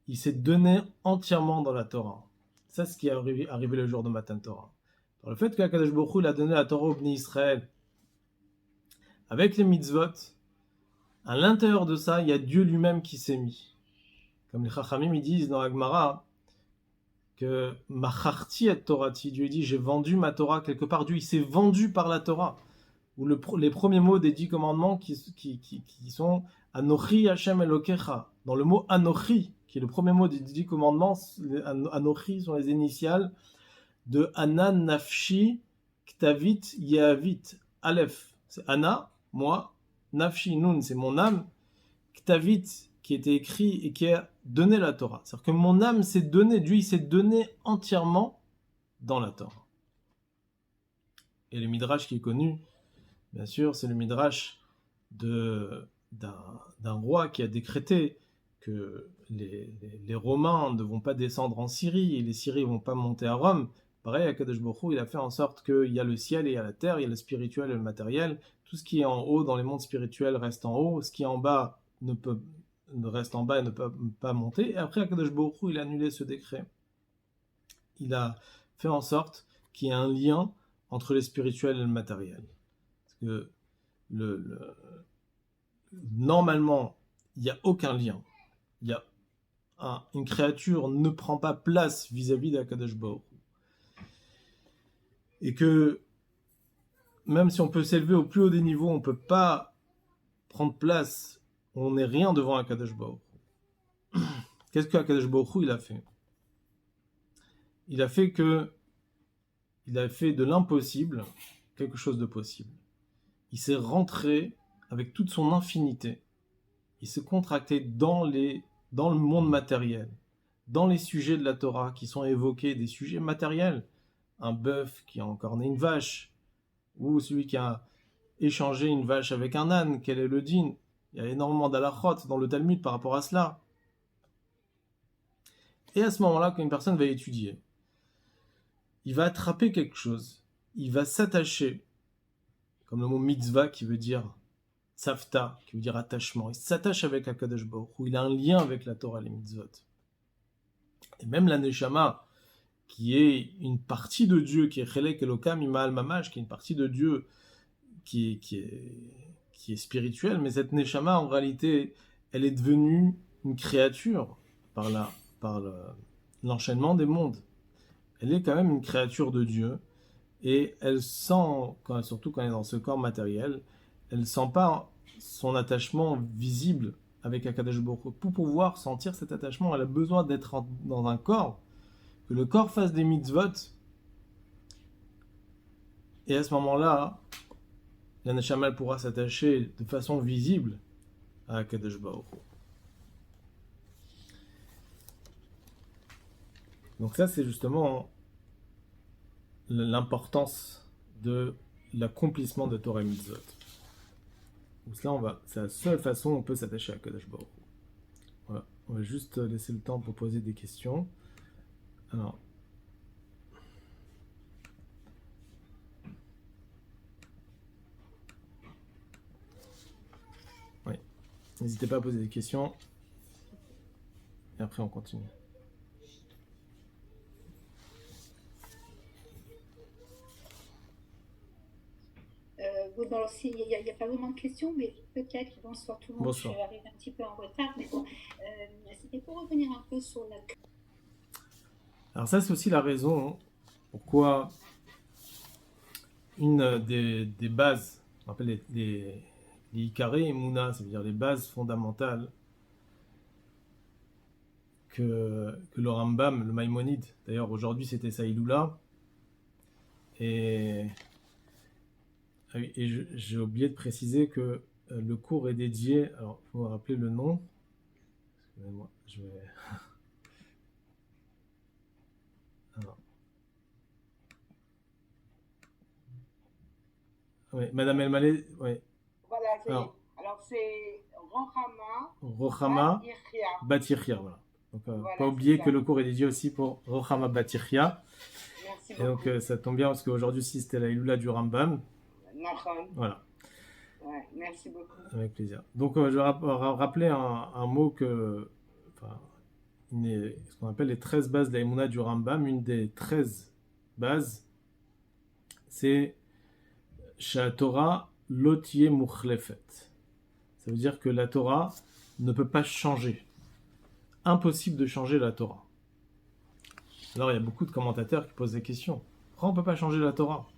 il s'est donné entièrement dans la Torah. C'est ce qui est arrivé le jour de Matan Torah. Dans le fait qu'Akadosh Baruch Hu, il a donné la Torah au Bnei Israël, avec les mitzvot, à l'intérieur de ça, il y a Dieu lui-même qui s'est mis. Comme les Chachamim ils disent dans Agmara, que Macharti et Torati, Dieu dit j'ai vendu ma Torah quelque part. Dieu il s'est vendu par la Torah. Ou les premiers mots des 10 commandements qui sont Anochi Hashem Elokecha. Dans le mot Anochi, qui est le premier mot des 10 commandements, Anochi sont les initiales de Ana Nafshi Ktavit Yehavit. Aleph, c'est Ana, moi, Nafshi, Nun, c'est mon âme, Ktavit, qui était écrit et qui a donné la Torah. C'est-à-dire que mon âme s'est donnée, Dieu il s'est donné entièrement dans la Torah. Et le Midrash qui est connu, bien sûr, c'est le Midrash d'un roi qui a décrété que les Romains ne vont pas descendre en Syrie et les Syriens ne vont pas monter à Rome. Pareil, Akadosh Baruch Hu, il a fait en sorte qu'il y a le ciel et il y a la terre, il y a le spirituel et le matériel. Tout ce qui est en haut dans les mondes spirituels reste en haut, ce qui est en bas reste en bas et ne peut pas monter. Et après, Akadosh Baruch Hu, il a annulé ce décret. Il a fait en sorte qu'il y ait un lien entre le spirituel et le matériel. Parce que normalement, il n'y a aucun lien. Une créature ne prend pas place vis-à-vis d'Akadosh Baruch Hu. Et que même si on peut s'élever au plus haut des niveaux, on ne peut pas prendre place, on n'est rien devant Akadosh Baruch Hu. Qu'est-ce que Akadosh Baruch Hu il a fait? Il a fait de l'impossible quelque chose de possible. Il s'est rentré avec toute son infinité, il se contractait dans le monde matériel, dans les sujets de la Torah qui sont évoqués, des sujets matériels, un bœuf qui a encorné une vache, ou celui qui a échangé une vache avec un âne, quel est le din? Il y a énormément d'halachot dans le Talmud par rapport à cela. Et à ce moment-là, quand une personne va étudier, il va attraper quelque chose, il va s'attacher, comme le mot mitzvah qui veut dire savta, qui veut dire attachement, il s'attache avec HaKadosh Baruch Hu, il a un lien avec la Torah, les mitzvot. Et même la Neshama, qui est une partie de Dieu, qui est Chelek Elokam Ima'al Mamash, qui est une partie de Dieu qui est spirituelle, mais cette Neshama, en réalité, elle est devenue une créature par l'enchaînement des mondes. Elle est quand même une créature de Dieu, et elle sent, surtout quand elle est dans ce corps matériel, elle ne sent pas son attachement visible avec Akadosh Baruch Hu. Pour pouvoir sentir cet attachement, elle a besoin d'être dans un corps, que le corps fasse des mitzvot, et à ce moment-là, la Neshama pourra s'attacher de façon visible à Akadosh Baruch Hu. Donc ça, c'est justement l'importance de l'accomplissement de Torah et Mitzvot. Donc là, c'est la seule façon où on peut s'attacher à Akadosh Baruch Hu. Voilà. On va juste laisser le temps pour poser des questions. Alors, oui, n'hésitez pas à poser des questions. Et après, on continue. Bon, alors, il n'y a pas vraiment de questions, mais peut-être, bonsoir tout le monde, Bonsoir. je arrive un petit peu en retard, mais bon, c'était pour revenir un peu sur la... Alors ça, c'est aussi la raison pourquoi une des bases, on appelle les Ikaré et Mouna, ça veut dire les bases fondamentales que le Rambam, le Maïmonide, d'ailleurs aujourd'hui c'était Saïloula, et j'ai oublié de préciser que le cours est dédié, alors il faut me rappeler le nom, excusez-moi, je vais... Alors. Oui, Madame Elmaleh, oui. Voilà, alors c'est Rochama Batichia, voilà. Donc, voilà, pas oublier que le cours est dédié aussi pour Rochama Batichia. Merci et donc ça tombe bien parce qu'aujourd'hui aussi c'était la Iloula du Rambam. Voilà. Ouais, merci beaucoup. Avec plaisir. Donc je vais rappeler un mot ce qu'on appelle les 13 bases de la Emouna du Rambam. Une des 13 bases, c'est Torah Lotie Mukhlefet. Ça veut dire que la Torah ne peut pas changer. Impossible de changer la Torah. Alors il y a beaucoup de commentateurs qui posent des questions. Pourquoi on ne peut pas changer la Torah?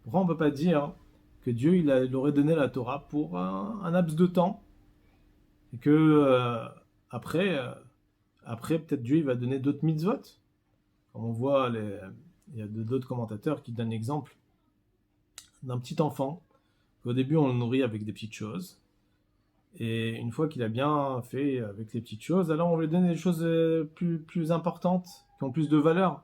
Pourquoi on ne peut pas dire que Dieu il aurait donné la Torah pour un laps de temps et que après peut-être Dieu il va donner d'autres mitzvot? Comme on voit, il y a d'autres commentateurs qui donnent l'exemple d'un petit enfant qu'au début on le nourrit avec des petites choses. Et une fois qu'il a bien fait avec les petites choses, alors on lui donne des choses plus importantes, qui ont plus de valeur.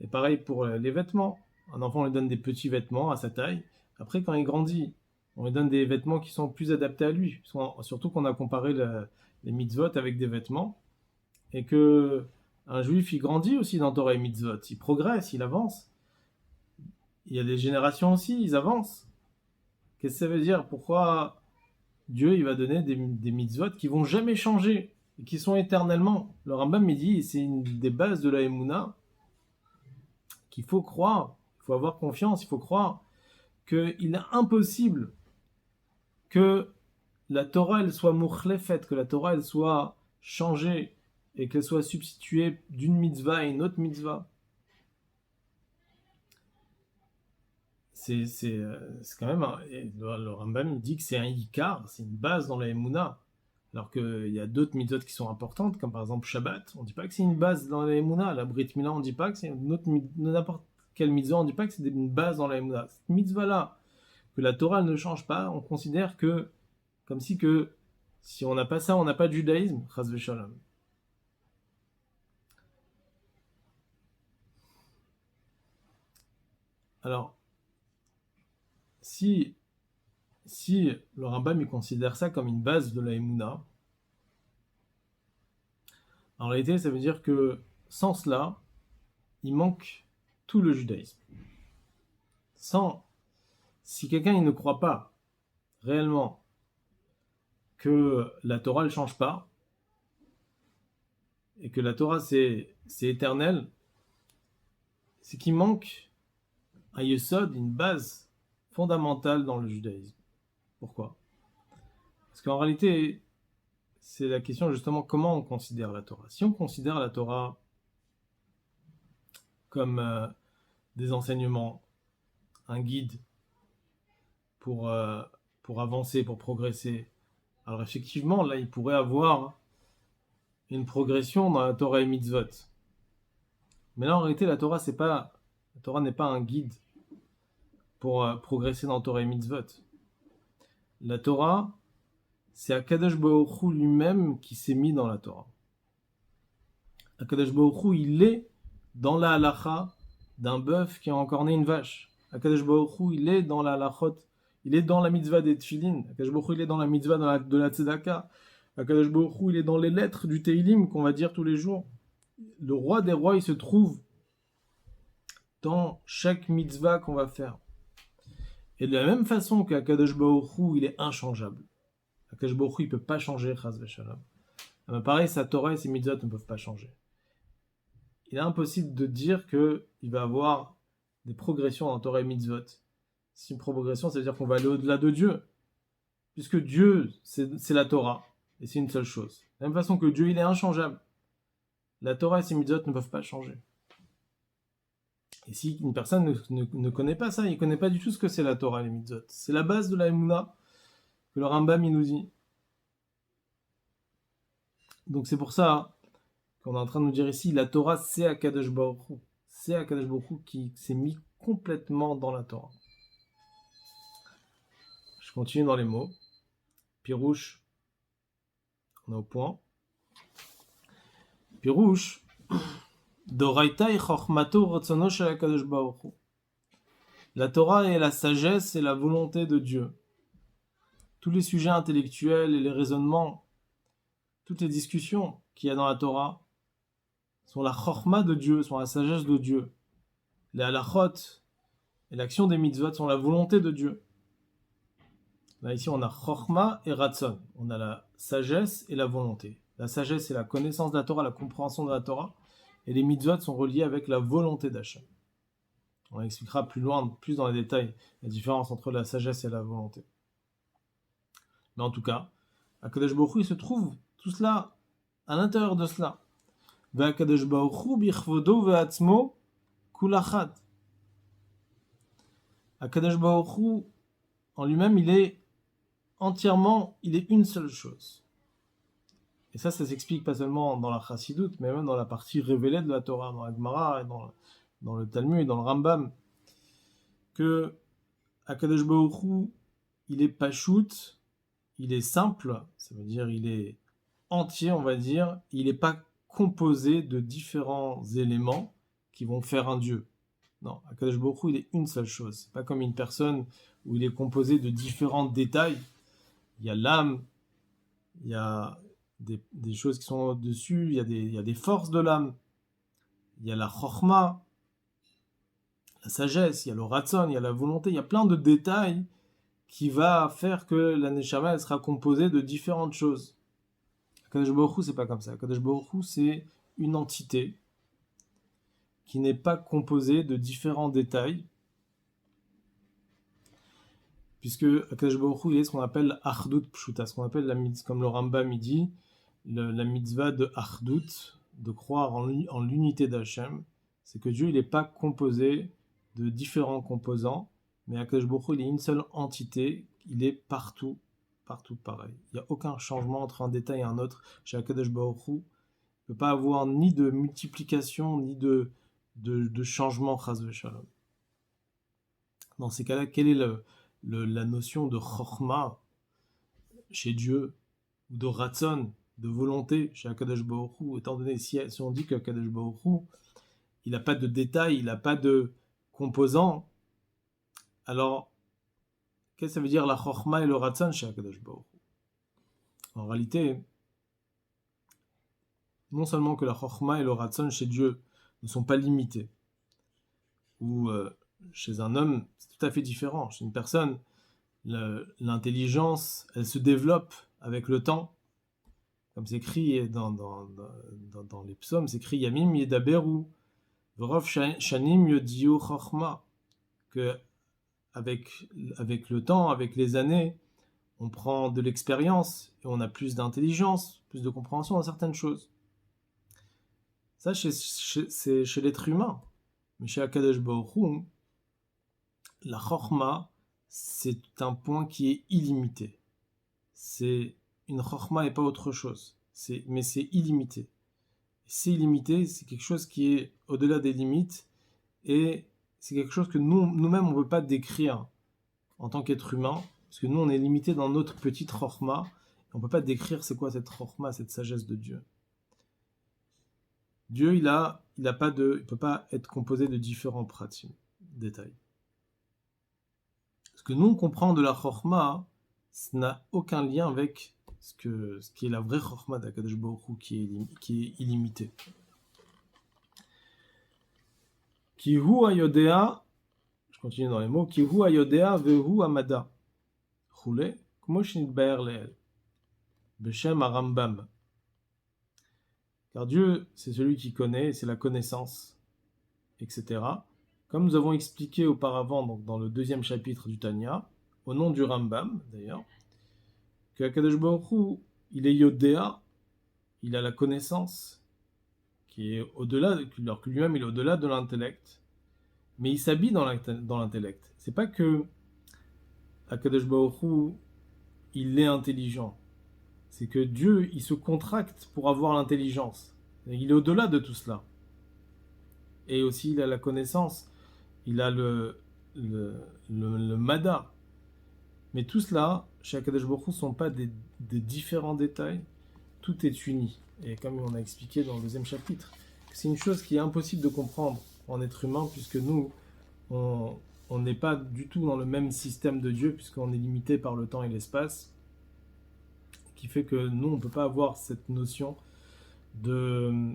Et pareil pour les vêtements. Un enfant, on lui donne des petits vêtements à sa taille. Après, quand il grandit, on lui donne des vêtements qui sont plus adaptés à lui. Surtout qu'on a comparé les mitzvot avec des vêtements. Et que un juif, il grandit aussi dans Torah et mitzvot. Il progresse, il avance. Il y a des générations aussi, ils avancent. Qu'est-ce que ça veut dire? Pourquoi Dieu il va donner des mitzvot qui vont jamais changer et qui sont éternellement? Le Rambam il dit c'est une des bases de la Emouna qu'il faut croire, il faut avoir confiance, il faut croire qu'il est impossible que la Torah elle soit mukhlefet, que la Torah elle soit changée et qu'elle soit substituée d'une mitzvah à une autre mitzvah. C'est quand même le Rambam dit que c'est un ikar, c'est une base dans la Emouna, alors qu'il y a d'autres mitzvot qui sont importantes, comme par exemple Shabbat. On ne dit pas que c'est une base dans la Emouna. La Brit Mila, on ne dit pas que c'est n'importe quelle mitzvah, on ne dit pas que c'est une base dans la Emouna. Cette mitzvah là que la Torah elle ne change pas, on considère que, comme si on n'a pas ça, on n'a pas de judaïsme, chas v'shalom. Alors, si le Rambam il considère ça comme une base de la Emouna, en réalité ça veut dire que sans cela, il manque tout le judaïsme. Si quelqu'un il ne croit pas réellement que la Torah ne change pas, et que la Torah c'est éternel, c'est qu'il manque un yesod, une base fondamentale dans le judaïsme. Pourquoi ? Parce qu'en réalité, c'est la question justement comment on considère la Torah. Si on considère la Torah comme des enseignements, un guide pour avancer, pour progresser, alors effectivement, là, il pourrait avoir une progression dans la Torah et mitzvot. Mais là, en réalité, la Torah n'est pas un guide pour progresser dans Torah et mitzvot. La Torah, c'est Akadosh Baruch Hu lui-même qui s'est mis dans la Torah. Akadosh Baruch Hu, il est dans la halacha d'un bœuf qui a encorné une vache. Akadosh Baruch Hu, il est dans la halachot, il est dans la mitzvah des tefillin. Akadosh Baruch Hu, il est dans la mitzvah de la tzedaka. Akadosh Baruch Hu, il est dans les lettres du Teilim qu'on va dire tous les jours. Le roi des rois, il se trouve dans chaque mitzvah qu'on va faire. Et de la même façon qu'Akadosh Baruch Hu, il est inchangeable. Akadosh Baruch Hu, il ne peut pas changer, chas v'shalom. Pareil, sa Torah et ses mitzvot ne peuvent pas changer. Il est impossible de dire qu'il va avoir des progressions dans Torah et mitzvot. Si une progression, ça veut dire qu'on va aller au-delà de Dieu. Puisque Dieu, c'est la Torah. Et c'est une seule chose. De la même façon que Dieu, il est inchangeable. La Torah et ses mitzvot ne peuvent pas changer. Et si une personne ne connaît pas ça, il ne connaît pas du tout ce que c'est la Torah et les mitzvot. C'est la base de la Emouna que le Rambam il nous dit. Donc c'est pour ça qu'on est en train de nous dire ici, la Torah c'est Akadosh Baruch Hu. C'est Akadosh Baruch Hu qui s'est mis complètement dans la Torah. Je continue dans les mots. Pirouche, on est au point. Pirouche, Doraita et Chochmato Rotzono shel Akadosh Baruch Hu. La Torah est la sagesse et la volonté de Dieu. Tous les sujets intellectuels et les raisonnements, toutes les discussions qu'il y a dans la Torah sont la chorma de Dieu, sont la sagesse de Dieu. Les halachot et l'action des mitzvot sont la volonté de Dieu. Là, ici, on a chorma et ratzon. On a la sagesse et la volonté. La sagesse, c'est la connaissance de la Torah, la compréhension de la Torah. Et les mitzvot sont reliés avec la volonté d'Hachem. On expliquera plus loin, plus dans les détails, la différence entre la sagesse et la volonté. Mais en tout cas, Akadosh Baruch Hu, il se trouve tout cela à l'intérieur de cela. Akadosh Baruch Hu bichvodo ve'atzmo kulachad. Akadosh Baruch Hu, en lui-même, il est une seule chose. Et ça s'explique pas seulement dans la Chassidoute, mais même dans la partie révélée de la Torah, dans la Gemara, et dans le Talmud et dans le Rambam, que Akadosh Baruch Hu, il est pashut, il est simple, ça veut dire il est entier, on va dire, il n'est pas composé de différents éléments qui vont faire un Dieu. Non, Akadosh Baruch Hu, il est une seule chose. C'est pas comme une personne où il est composé de différents détails. Il y a l'âme, il y a des choses qui sont au-dessus, il y a des forces de l'âme, il y a la chorma, la sagesse, il y a le ratzon, il y a la volonté, il y a plein de détails qui va faire que la neshama elle sera composée de différentes choses. Akadosh Baruch Hu, c'est pas comme ça. Akadosh Baruch Hu, c'est une entité qui n'est pas composée de différents détails, puisque Akadosh Baruch Hu, il est ce qu'on appelle Achdut Pshuta, ce qu'on appelle la mitzvah, comme le Rambam il dit, la mitzvah de Achdut, de croire en l'unité d'Hachem, c'est que Dieu il n'est pas composé de différents composants, mais Akadosh Baruch Hu, il est une seule entité, il est partout pareil. Il n'y a aucun changement entre un détail et un autre. Chez Akadosh Baruch Hu, il ne peut pas avoir ni de multiplication, ni de changement, chas v'shalom. Dans ces cas-là, quelle est la notion de chorma chez Dieu, ou de ratzon, de volonté chez Akadosh Baruch Hu, étant donné si on dit qu'Akadosh Baruch Hu, il n'a pas de détails, il n'a pas de composants, alors qu'est-ce que ça veut dire la chorma et le ratzon chez Akadosh Baruch Hu? En réalité, non seulement que la chorma et le ratzon chez Dieu ne sont pas limités, ou chez un homme, c'est tout à fait différent. Chez une personne, l'intelligence, elle se développe avec le temps, comme c'est écrit dans les psaumes, c'est écrit Yamim Yedaberu, V'rov Shanim Yodiu Chorma, que avec le temps, avec les années, on prend de l'expérience et on a plus d'intelligence, plus de compréhension dans certaines choses. Ça, c'est chez l'être humain. Mais chez Akadosh Baruch Hu, la chorma, c'est un point qui est illimité. C'est une chorma et pas autre chose. Mais c'est illimité. C'est illimité, c'est quelque chose qui est au-delà des limites et c'est quelque chose que nous-mêmes, on ne peut pas décrire en tant qu'être humain, parce que nous, on est limité dans notre petite chorma. On ne peut pas décrire c'est quoi cette chorma, cette sagesse de Dieu. Dieu, il peut pas être composé de différents pratiques, détails. Ce que nous on comprend de la chorma, ça n'a aucun lien avec ce qui est la vraie chorma d'Akadosh Baruch Hu, qui est illimitée. Ki hu hayodea, je continue dans les mots, ki hu hayodea vehu amada, chule, kmo shnitbaer leel, beshem harambam. Car Dieu, c'est celui qui connaît, c'est la connaissance, etc. Comme nous avons expliqué auparavant donc dans le 2e chapitre du Tanya, au nom du Rambam d'ailleurs, que Akadosh Baruch Hu, il est Yodéa, il a la connaissance, qui est au-delà, alors que lui-même il est au-delà de l'intellect, mais il s'habille dans l'intellect. C'est pas que Akadosh Baruch Hu, il est intelligent. C'est que Dieu, il se contracte pour avoir l'intelligence. Il est au-delà de tout cela. Et aussi, il a la connaissance. Il a le mada. Mais tout cela, chez Akadosh Baruch Hu, ne sont pas des différents détails. Tout est uni. Et comme on a expliqué dans le 2e chapitre, c'est une chose qui est impossible de comprendre en être humain, puisque nous, on n'est pas du tout dans le même système de Dieu, puisqu'on est limité par le temps et l'espace, qui fait que nous, on ne peut pas avoir cette notion de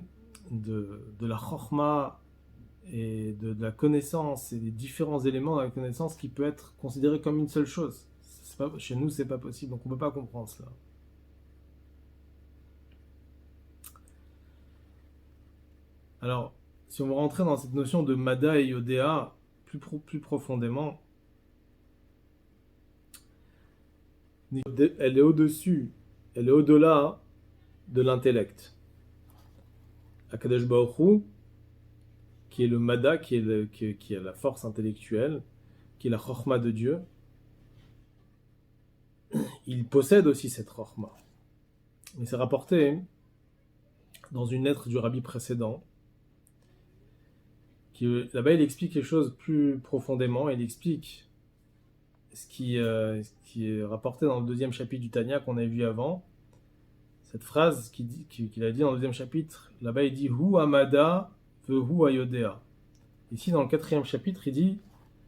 la chorma et de la connaissance et des différents éléments de la connaissance qui peut être considéré comme une seule chose. Chez nous, c'est pas possible, donc on ne peut pas comprendre cela. Alors, si on veut rentrer dans cette notion de Mada et Yodéa plus profondément, elle est au-dessus, elle est au-delà de l'intellect. Akadosh Baruch Hu, qui est le Mada, qui est la force intellectuelle, qui est la Chorma de Dieu, il possède aussi cette Chorma. Mais c'est rapporté dans une lettre du rabbi précédent, là-bas il explique quelque chose plus profondément, il explique ce qui est rapporté dans le 2e chapitre du Tanya qu'on a vu avant. Cette phrase qu'il a dit dans le 2e chapitre, là-bas il dit « Hu amada vehu ayodea ». Ici dans le 4e chapitre il dit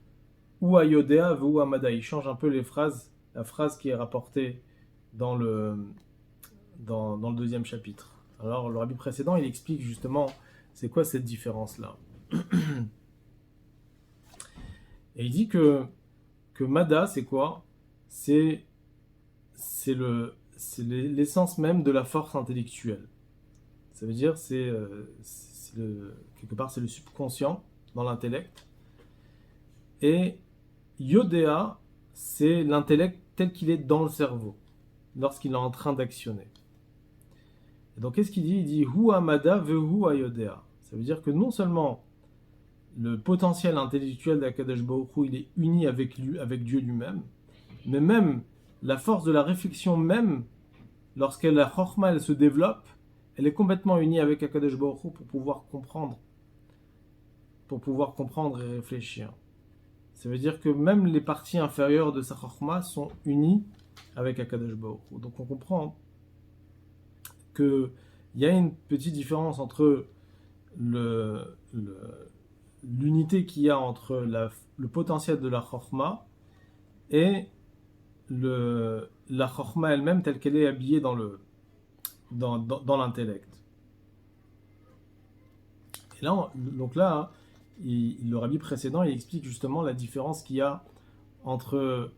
« Hu ayodea vehu amada ». Il change un peu les phrases, la phrase qui est rapportée dans le 2e chapitre. Alors le rabbi précédent il explique justement c'est quoi cette différence-là. Et il dit que Mada c'est quoi? C'est l'essence même de la force intellectuelle. Ça veut dire quelque part c'est le subconscient dans l'intellect. Et Yodéa, c'est l'intellect tel qu'il est dans le cerveau, lorsqu'il est en train d'actionner. Et donc qu'est-ce qu'il dit? Il dit Hu amada vehu ayodéa. Ça veut dire que non seulement le potentiel intellectuel d'Akadosh Baruch Hu, il est uni avec Dieu lui-même, mais même la force de la réflexion même, lorsque la chorma elle se développe, elle est complètement unie avec Akadosh Baruch Hu pour pouvoir comprendre et réfléchir. Ça veut dire que même les parties inférieures de sa Chokhmah sont unies avec Akadosh Baruch Hu. Donc on comprend qu'il y a une petite différence entre l'unité qu'il y a entre le potentiel de la Chokhmah et la Chokhmah elle-même telle qu'elle est habillée dans l'intellect. Et là, donc là, le rabbi précédent, il explique justement la différence qu'il y a entre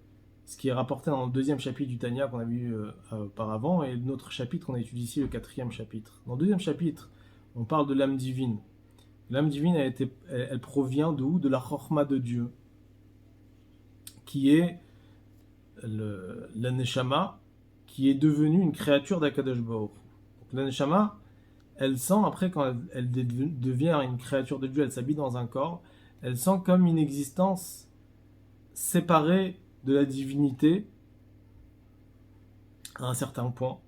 ce qui est rapporté dans le deuxième chapitre du Tanya qu'on a vu auparavant et notre chapitre qu'on a étudié ici, le quatrième chapitre. Dans le deuxième chapitre, on parle de l'âme divine. L'âme divine, elle provient d'où? De la Chokhmah de Dieu, qui est la Neshama, qui est devenue une créature d'Akadosh Baruch. Donc la Neshama, elle sent, après, quand elle devient une créature de Dieu, elle s'habille dans un corps, elle sent comme une existence séparée de la divinité à un certain point.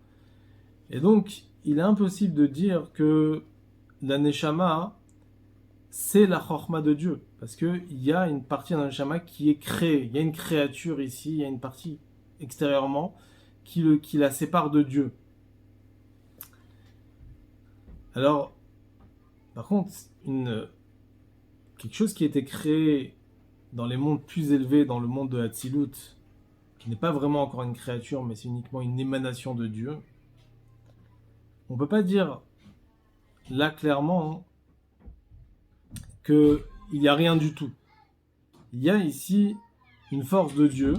Et donc, il est impossible de dire que la Neshama, c'est la Chokhmah de Dieu, parce qu'il y a une partie de la Neshama qui est créée, il y a une créature ici, il y a une partie extérieurement qui la sépare de Dieu. Alors, par contre, quelque chose qui a été créé dans les mondes plus élevés, dans le monde de Hatzilut, qui n'est pas vraiment encore une créature, mais c'est uniquement une émanation de Dieu, on ne peut pas dire là clairement qu'il n'y a rien du tout. Il y a ici une force de Dieu,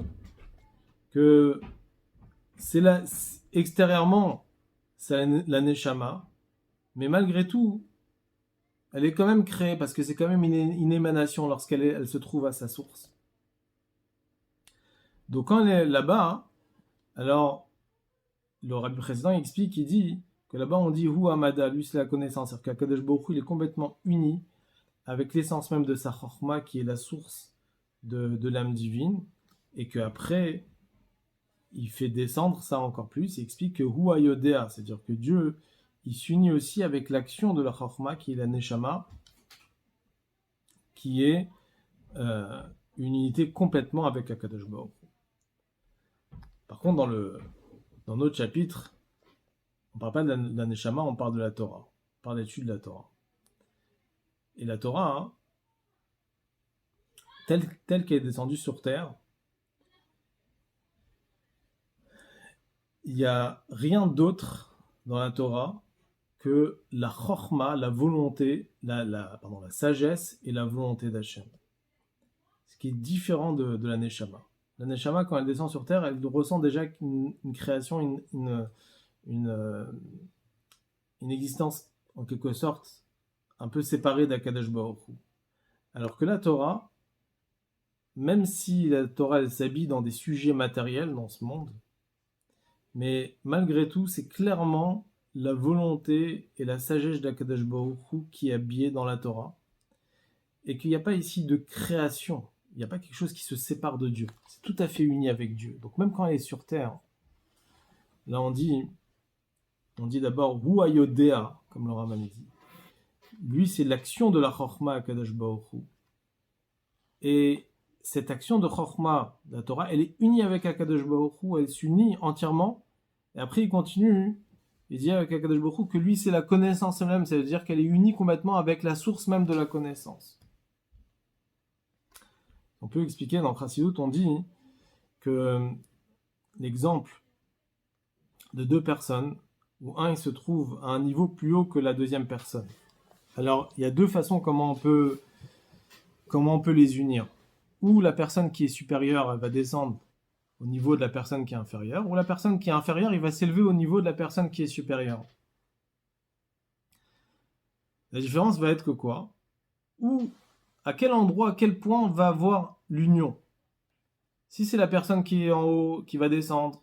que c'est là, extérieurement, c'est la Neshama, mais malgré tout, elle est quand même créée parce que c'est quand même une émanation lorsqu'elle se trouve à sa source. Donc quand elle est là-bas, alors le rabbi précédent explique, il dit que là-bas on dit Hu Amada, lui c'est la connaissance, c'est-à-dire qu'Akadosh Baruch Hu il est complètement uni avec l'essence même de sa Chokhmah qui est la source de l'âme divine, et qu'après il fait descendre ça encore plus, il explique que Hu Ayodea, c'est-à-dire que Dieu il s'unit aussi avec l'action de la Chokhmah qui est la Neshama, qui est une unité complètement avec Akadosh Baruch Hu. Par contre, dans notre chapitre, on ne parle pas de la Neshama, on parle de la Torah. On parle d'étude de la Torah. Et la Torah, telle qu'elle est descendue sur terre, il n'y a rien d'autre dans la Torah que la Chokhmah, la volonté, la sagesse et la volonté d'Hachem. Ce qui est différent de la Neshama. La Neshama, quand elle descend sur terre, elle ressent déjà une création, une existence, en quelque sorte, un peu séparée d'Akadosh Baruch Hu. Alors que la Torah, même si la Torah, elle s'habille dans des sujets matériels dans ce monde, mais malgré tout, c'est clairement la volonté et la sagesse d'Akadosh Baruch Hu qui est habillée dans la Torah, et qu'il n'y a pas ici de création. Il n'y a pas quelque chose qui se sépare de Dieu. C'est tout à fait uni avec Dieu. Donc même quand elle est sur terre, là on dit d'abord Hu Ayodea, comme le Raman dit. Lui, c'est l'action de la Chokhmah à Kadosh Baruch Hu. Et cette action de Chokhmah, de la Torah, elle est unie avec Akadosh Baruch Hu, elle s'unit entièrement. Et après, il continue, il dit avec Akadosh Baruch Hu que lui, c'est la connaissance elle-même, ça veut dire qu'elle est unie complètement avec la source même de la connaissance. On peut expliquer dans Chassidut, on dit que l'exemple de deux personnes, où un il se trouve à un niveau plus haut que la deuxième personne. Alors, il y a deux façons comment on peut les unir. Ou la personne qui est supérieure, elle va descendre au niveau de la personne qui est inférieure, ou la personne qui est inférieure, il va s'élever au niveau de la personne qui est supérieure. La différence va être que quoi? Ou à quel endroit, à quel point on va avoir l'union. Si c'est la personne qui est en haut qui va descendre,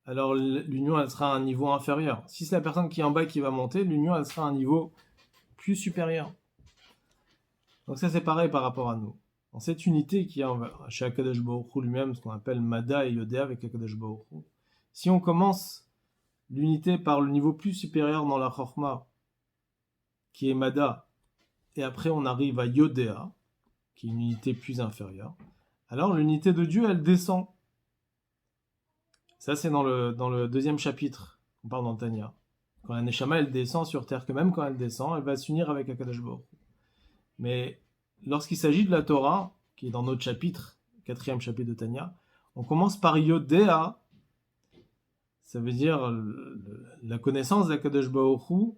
alors l'union elle sera à un niveau inférieur. Si c'est la personne qui est en bas qui va monter, l'union elle sera à un niveau plus supérieur. Donc ça c'est pareil par rapport à nous. Dans cette unité qui est chez Akadosh Baruch Hu lui-même, ce qu'on appelle Mada et Yodea avec Akadosh Baruch Hu, si on commence l'unité par le niveau plus supérieur dans la Chokhmah, qui est Mada, et après on arrive à Yodea, qui est une unité plus inférieure, alors l'unité de Dieu, elle descend. Ça, c'est dans le deuxième chapitre, on parle dans Tanya. Quand la Neshama, elle descend sur terre, que même quand elle descend, elle va s'unir avec Akadosh Baruch Hu. Mais lorsqu'il s'agit de la Torah, qui est dans notre chapitre, quatrième chapitre de Tanya, on commence par Yodéa, ça veut dire la connaissance d'Akadosh Baruch Hu,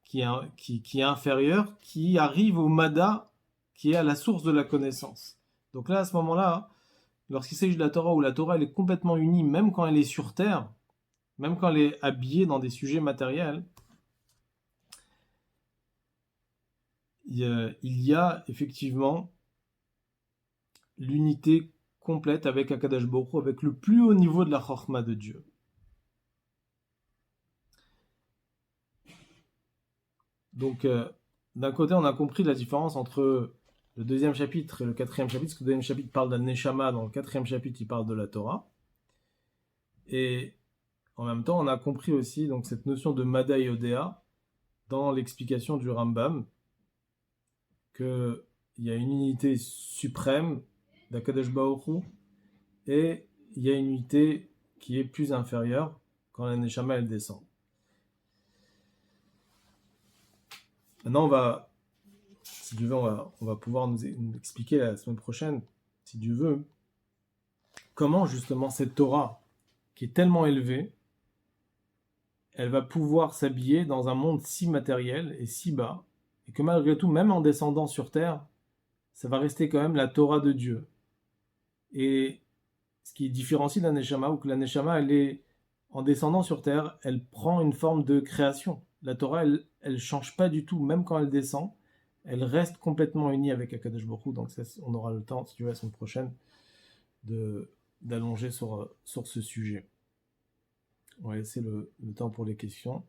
qui est inférieur, qui arrive au Mada, qui est à la source de la connaissance. Donc là, à ce moment-là, lorsqu'il s'agit de la Torah, où la Torah elle est complètement unie, même quand elle est sur terre, même quand elle est habillée dans des sujets matériels, il y a effectivement l'unité complète avec Akadosh Baruch Hu, avec le plus haut niveau de la Chokhma de Dieu. Donc, d'un côté, on a compris la différence entre le deuxième chapitre et le quatrième chapitre, parce que le deuxième chapitre parle d'un Neshama, dans le quatrième chapitre, il parle de la Torah. Et en même temps, on a compris aussi donc, cette notion de Mada Yodéa dans l'explication du Rambam, qu'il y a une unité suprême d'Akadosh Baruch Hu, et il y a une unité qui est plus inférieure quand la Neshama elle descend. Maintenant, si Dieu veut, on va pouvoir nous expliquer la semaine prochaine, si Dieu veut, comment justement cette Torah, qui est tellement élevée, elle va pouvoir s'habiller dans un monde si matériel et si bas, et que malgré tout, même en descendant sur terre, ça va rester quand même la Torah de Dieu. Et ce qui différencie la Neshama, ou que la Neshama, elle est, en descendant sur terre, elle prend une forme de création. La Torah, elle change pas du tout, même quand elle descend, elle reste complètement unie avec Akadosh Baruch Hu. Donc ça, on aura le temps, si tu veux, la semaine prochaine, d'allonger sur ce sujet. On va laisser le temps pour les questions.